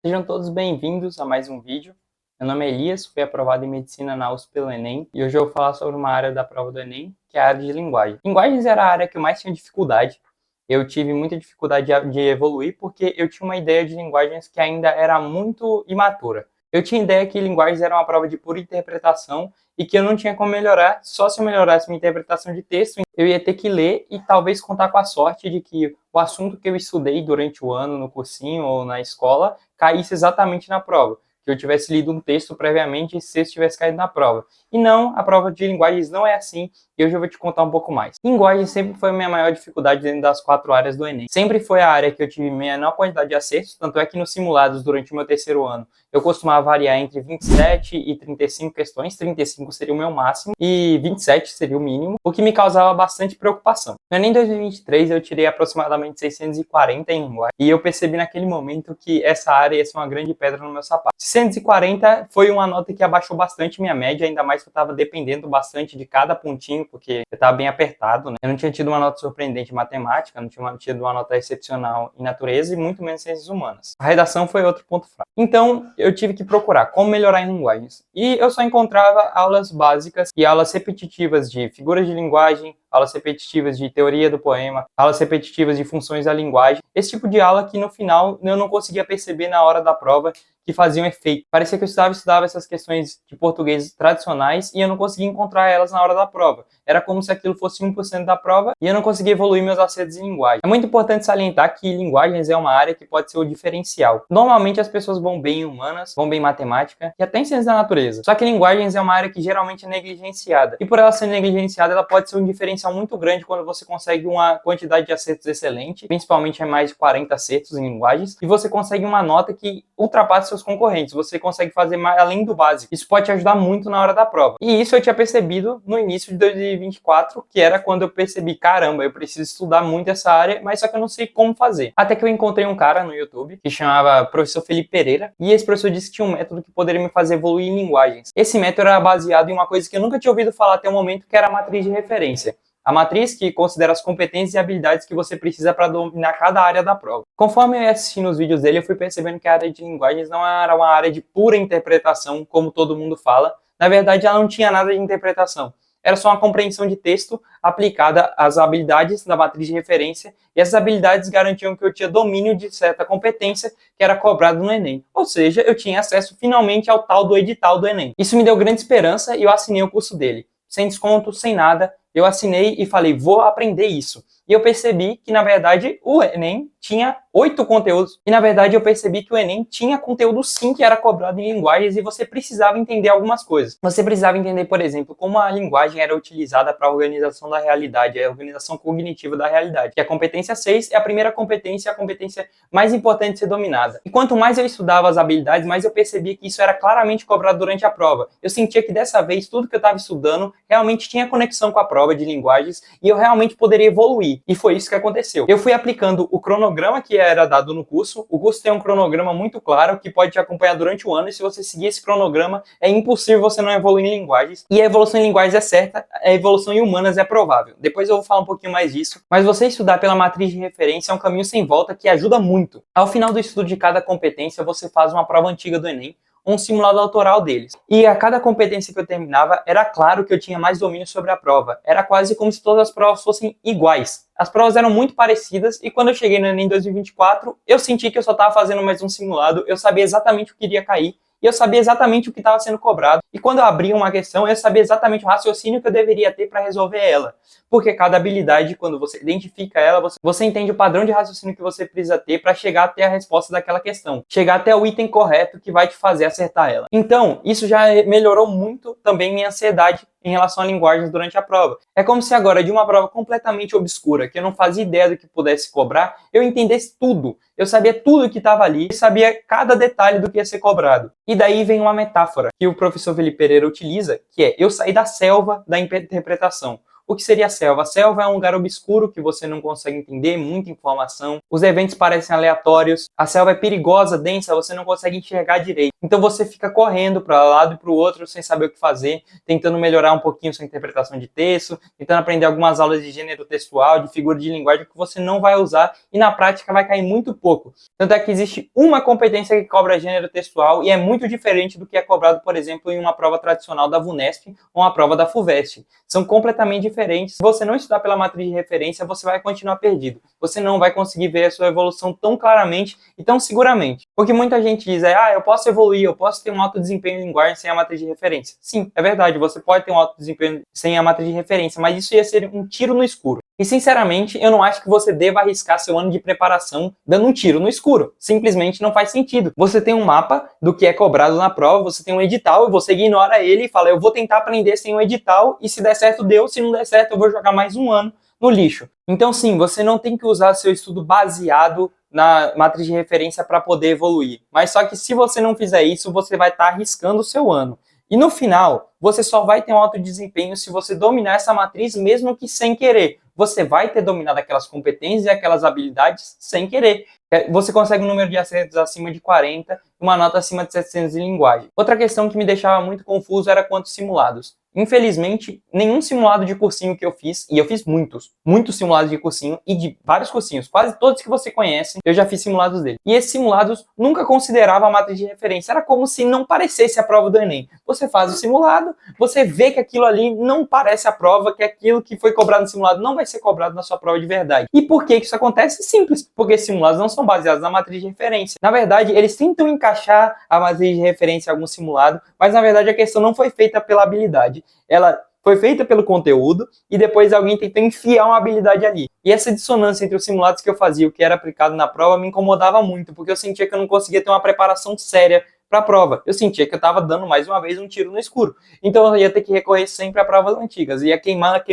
Sejam todos bem-vindos a mais um vídeo. Meu nome é Elias, fui aprovado em Medicina na USP pelo Enem e hoje eu vou falar sobre uma área da prova do Enem, que é a área de linguagem. Linguagens era a área que eu mais tinha dificuldade. Eu tive muita dificuldade de evoluir porque eu tinha uma ideia de linguagens que ainda era muito imatura. Eu tinha ideia que linguagens era uma prova de pura interpretação e que eu não tinha como melhorar, só se eu melhorasse minha interpretação de texto, eu ia ter que ler e talvez contar com a sorte de que o assunto que eu estudei durante o ano no cursinho ou na escola caísse exatamente na prova. Que eu tivesse lido um texto previamente e se tivesse caído na prova. E não, a prova de linguagens não é assim, e hoje eu vou te contar um pouco mais. Linguagem sempre foi a minha maior dificuldade dentro das 4 áreas do Enem. Sempre foi a área que eu tive menor quantidade de acertos, tanto é que nos simulados durante o meu terceiro ano, eu costumava variar entre 27 e 35 questões, 35 seria o meu máximo, e 27 seria o mínimo, o que me causava bastante preocupação. No Enem 2023 eu tirei aproximadamente 640 em linguagem, e eu percebi naquele momento que essa área ia ser uma grande pedra no meu sapato. 640 foi uma nota que abaixou bastante minha média, ainda mais que eu estava dependendo bastante de cada pontinho, porque eu estava bem apertado, né? Eu não tinha tido uma nota surpreendente em matemática, não tinha tido uma nota excepcional em natureza e muito menos em ciências humanas. A redação foi outro ponto fraco. Então, eu tive que procurar como melhorar em linguagens. E eu só encontrava aulas básicas e aulas repetitivas de figuras de linguagem, aulas repetitivas de teoria do poema, aulas repetitivas de funções da linguagem. Esse tipo de aula que no final eu não conseguia perceber na hora da prova que faziam efeito. Parecia que eu estudava essas questões de português tradicionais e eu não conseguia encontrar elas na hora da prova. Era como se aquilo fosse 1% da prova e eu não conseguia evoluir meus acertos em linguagem. É muito importante salientar que linguagens é uma área que pode ser o diferencial. Normalmente as pessoas vão bem em humanas, vão bem em matemática e até em ciências da natureza. Só que linguagens é uma área que geralmente é negligenciada. E por ela ser negligenciada, ela pode ser um diferencial muito grande quando você consegue uma quantidade de acertos excelente, principalmente mais de 40 acertos em linguagens, e você consegue uma nota que ultrapassa seus concorrentes. Você consegue fazer mais além do básico. Isso pode te ajudar muito na hora da prova. E isso eu tinha percebido no início de 2024, que era quando eu percebi, caramba, eu preciso estudar muito essa área, mas só que eu não sei como fazer. Até que eu encontrei um cara no YouTube que chamava Professor Felipe Pereira, e esse professor disse que tinha um método que poderia me fazer evoluir em linguagens. Esse método era baseado em uma coisa que eu nunca tinha ouvido falar até o momento, que era a matriz de referência. A matriz que considera as competências e habilidades que você precisa para dominar cada área da prova. Conforme eu ia assistindo os vídeos dele, eu fui percebendo que a área de linguagens não era uma área de pura interpretação, como todo mundo fala. Na verdade, ela não tinha nada de interpretação. Era só uma compreensão de texto aplicada às habilidades da matriz de referência, e essas habilidades garantiam que eu tinha domínio de certa competência que era cobrado no Enem. Ou seja, eu tinha acesso finalmente ao tal do edital do Enem. Isso me deu grande esperança e eu assinei o curso dele. Sem desconto, sem nada, eu assinei e falei, vou aprender isso. E eu percebi que, na verdade, o Enem tinha 8 conteúdos. E, na verdade, eu percebi que o Enem tinha conteúdo, sim, que era cobrado em linguagens e você precisava entender algumas coisas. Você precisava entender, por exemplo, como a linguagem era utilizada para a organização da realidade, a organização cognitiva da realidade. Que a competência 6 é a primeira competência, a competência mais importante de ser dominada. E quanto mais eu estudava as habilidades, mais eu percebia que isso era claramente cobrado durante a prova. Eu sentia que, dessa vez, tudo que eu estava estudando realmente tinha conexão com a prova de linguagens e eu realmente poderia evoluir. E foi isso que aconteceu. Eu fui aplicando o cronograma que era dado no curso. O curso tem um cronograma muito claro que pode te acompanhar durante o ano, e se você seguir esse cronograma, é impossível você não evoluir em linguagens. E a evolução em linguagens é certa, a evolução em humanas é provável. Depois eu vou falar um pouquinho mais disso. Mas você estudar pela matriz de referência é um caminho sem volta que ajuda muito. Ao final do estudo de cada competência, você faz uma prova antiga do Enem, um simulado autoral deles. E a cada competência que eu terminava, era claro que eu tinha mais domínio sobre a prova. Era quase como se todas as provas fossem iguais. As provas eram muito parecidas e quando eu cheguei no Enem 2024, eu senti que eu só estava fazendo mais um simulado, eu sabia exatamente o que iria cair e eu sabia exatamente o que estava sendo cobrado. E quando eu abria uma questão, eu sabia exatamente o raciocínio que eu deveria ter para resolver ela. Porque cada habilidade, quando você identifica ela, você entende o padrão de raciocínio que você precisa ter para chegar até a resposta daquela questão. Chegar até o item correto que vai te fazer acertar ela. Então, isso já melhorou muito também minha ansiedade em relação a linguagens durante a prova. É como se agora, de uma prova completamente obscura, que eu não fazia ideia do que pudesse cobrar, eu entendesse tudo. Eu sabia tudo que estava ali, sabia cada detalhe do que ia ser cobrado. E daí vem uma metáfora que o professor Felipe Pereira utiliza, que é eu sair da selva da interpretação. O que seria a selva? A selva é um lugar obscuro que você não consegue entender, muita informação. Os eventos parecem aleatórios. A selva é perigosa, densa, você não consegue enxergar direito. Então você fica correndo para um lado e para o outro sem saber o que fazer, tentando melhorar um pouquinho sua interpretação de texto, tentando aprender algumas aulas de gênero textual, de figura de linguagem que você não vai usar e na prática vai cair muito pouco. Tanto é que existe uma competência que cobra gênero textual e é muito diferente do que é cobrado, por exemplo, em uma prova tradicional da VUNESP ou uma prova da FUVEST. São completamente diferentes. Se você não estudar pela matriz de referência, você vai continuar perdido. Você não vai conseguir ver a sua evolução tão claramente e tão seguramente. Porque muita gente diz, eu posso evoluir, eu posso ter um alto desempenho em linguagem sem a matriz de referência. Sim, é verdade, você pode ter um alto desempenho sem a matriz de referência, mas isso ia ser um tiro no escuro. E, sinceramente, eu não acho que você deva arriscar seu ano de preparação dando um tiro no escuro. Simplesmente não faz sentido. Você tem um mapa do que é cobrado na prova, você tem um edital e você ignora ele e fala, eu vou tentar aprender sem o edital e se der certo, deu. Se não der certo, eu vou jogar mais um ano no lixo. Então, sim, você não tem que usar seu estudo baseado na matriz de referência para poder evoluir. Mas só que se você não fizer isso, você vai estar arriscando o seu ano. E no final, você só vai ter um alto desempenho se você dominar essa matriz, mesmo que sem querer. Você vai ter dominado aquelas competências e aquelas habilidades sem querer. Você consegue um número de acertos acima de 40 e uma nota acima de 700 em linguagem. Outra questão que me deixava muito confuso era quanto simulados. Infelizmente, nenhum simulado de cursinho que eu fiz, e eu fiz muitos simulados de cursinho e de vários cursinhos, quase todos que você conhece, eu já fiz simulados dele. E esses simulados nunca consideravam a matriz de referência, era como se não parecesse a prova do Enem. Você faz o simulado, você vê que aquilo ali não parece a prova, que aquilo que foi cobrado no simulado não vai ser cobrado na sua prova de verdade. E por que isso acontece? Simples, porque simulados não são baseados na matriz de referência. Na verdade, eles tentam encaixar a matriz de referência em algum simulado, mas na verdade a questão não foi feita pela habilidade. Ela foi feita pelo conteúdo e depois alguém tentou enfiar uma habilidade ali. E essa dissonância entre os simulados que eu fazia e o que era aplicado na prova me incomodava muito, porque eu sentia que eu não conseguia ter uma preparação séria para a prova. Eu sentia que eu estava dando mais uma vez um tiro no escuro. Então eu ia ter que recorrer sempre a provas antigas. Ia queimar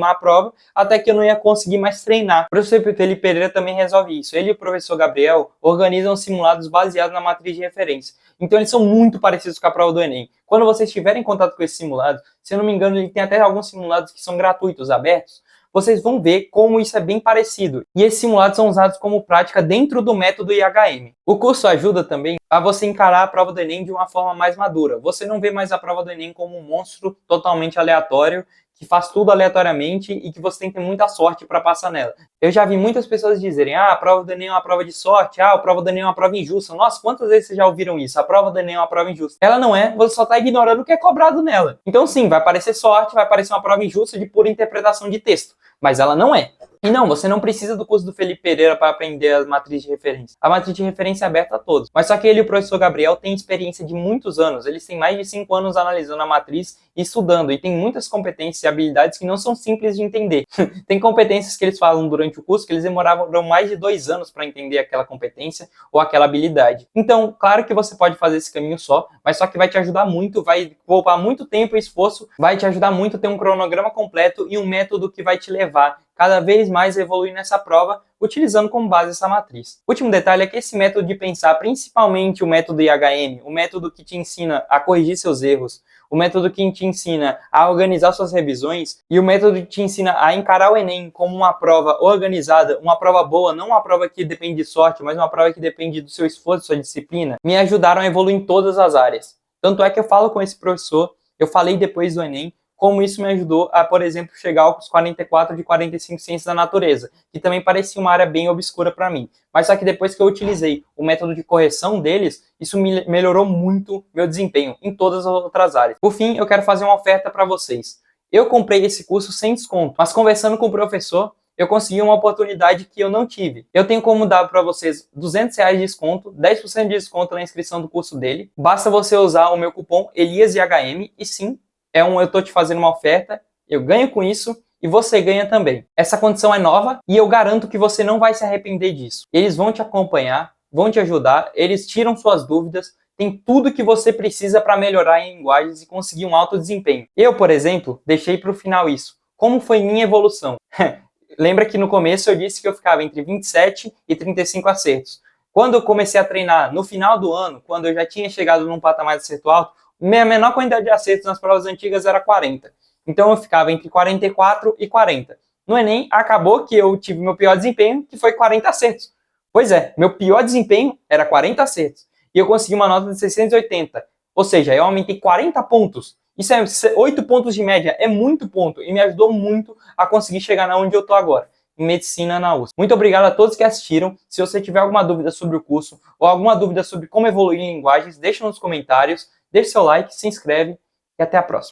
a prova, até que eu não ia conseguir mais treinar. O professor Felipe Pereira também resolve isso. Ele e o professor Gabriel organizam simulados baseados na matriz de referência. Então eles são muito parecidos com a prova do Enem. Quando vocês tiverem contato com esses simulados, se eu não me engano, ele tem até alguns simulados que são gratuitos, abertos, vocês vão ver como isso é bem parecido. E esses simulados são usados como prática dentro do método IHM. O curso ajuda também a você encarar a prova do Enem de uma forma mais madura. Você não vê mais a prova do Enem como um monstro totalmente aleatório, que faz tudo aleatoriamente e que você tem que ter muita sorte para passar nela. Eu já vi muitas pessoas dizerem, a prova do Enem é uma prova de sorte, a prova do Enem é uma prova injusta. Nossa, quantas vezes vocês já ouviram isso? A prova do Enem é uma prova injusta. Ela não é, você só está ignorando o que é cobrado nela. Então sim, vai parecer sorte, vai parecer uma prova injusta de pura interpretação de texto, mas ela não é. E não, você não precisa do curso do Felipe Pereira para aprender a matriz de referência. A matriz de referência é aberta a todos. Mas só que ele e o professor Gabriel têm experiência de muitos anos. Eles têm mais de 5 anos analisando a matriz e estudando. E tem muitas competências e habilidades que não são simples de entender. Tem competências que eles falam durante o curso que eles demoraram mais de 2 anos para entender aquela competência ou aquela habilidade. Então, claro que você pode fazer esse caminho só, mas só que vai te ajudar muito, vai poupar muito tempo e esforço, vai te ajudar muito a ter um cronograma completo e um método que vai te levar cada vez mais evoluir nessa prova, utilizando como base essa matriz. O último detalhe é que esse método de pensar, principalmente o método IHM, o método que te ensina a corrigir seus erros, o método que te ensina a organizar suas revisões e o método que te ensina a encarar o Enem como uma prova organizada, uma prova boa, não uma prova que depende de sorte, mas uma prova que depende do seu esforço, sua disciplina, me ajudaram a evoluir em todas as áreas. Tanto é que eu falo com esse professor, eu falei depois do Enem, como isso me ajudou a, por exemplo, chegar aos 44 de 45 ciências da natureza, que também parecia uma área bem obscura para mim. Mas só que depois que eu utilizei o método de correção deles, isso melhorou muito meu desempenho em todas as outras áreas. Por fim, eu quero fazer uma oferta para vocês. Eu comprei esse curso sem desconto, mas conversando com o professor, eu consegui uma oportunidade que eu não tive. Eu tenho como dar para vocês R$200 de desconto, 10% de desconto na inscrição do curso dele. Basta você usar o meu cupom ELIASIHM e sim, eu estou te fazendo uma oferta, eu ganho com isso e você ganha também. Essa condição é nova e eu garanto que você não vai se arrepender disso. Eles vão te acompanhar, vão te ajudar, eles tiram suas dúvidas, tem tudo que você precisa para melhorar em linguagens e conseguir um alto desempenho. Eu, por exemplo, deixei para o final isso. Como foi minha evolução? Lembra que no começo eu disse que eu ficava entre 27 e 35 acertos. Quando eu comecei a treinar no final do ano, quando eu já tinha chegado num patamar de acerto alto, minha menor quantidade de acertos nas provas antigas era 40. Então eu ficava entre 44 e 40. No Enem, acabou que eu tive meu pior desempenho, que foi 40 acertos. Pois é, meu pior desempenho era 40 acertos. E eu consegui uma nota de 680. Ou seja, eu aumentei 40 pontos. Isso é 8 pontos de média, é muito ponto. E me ajudou muito a conseguir chegar na onde eu tô agora, em medicina na USP. Muito obrigado a todos que assistiram. Se você tiver alguma dúvida sobre o curso ou alguma dúvida sobre como evoluir em linguagens, deixa nos comentários, deixe seu like, se inscreve e até a próxima.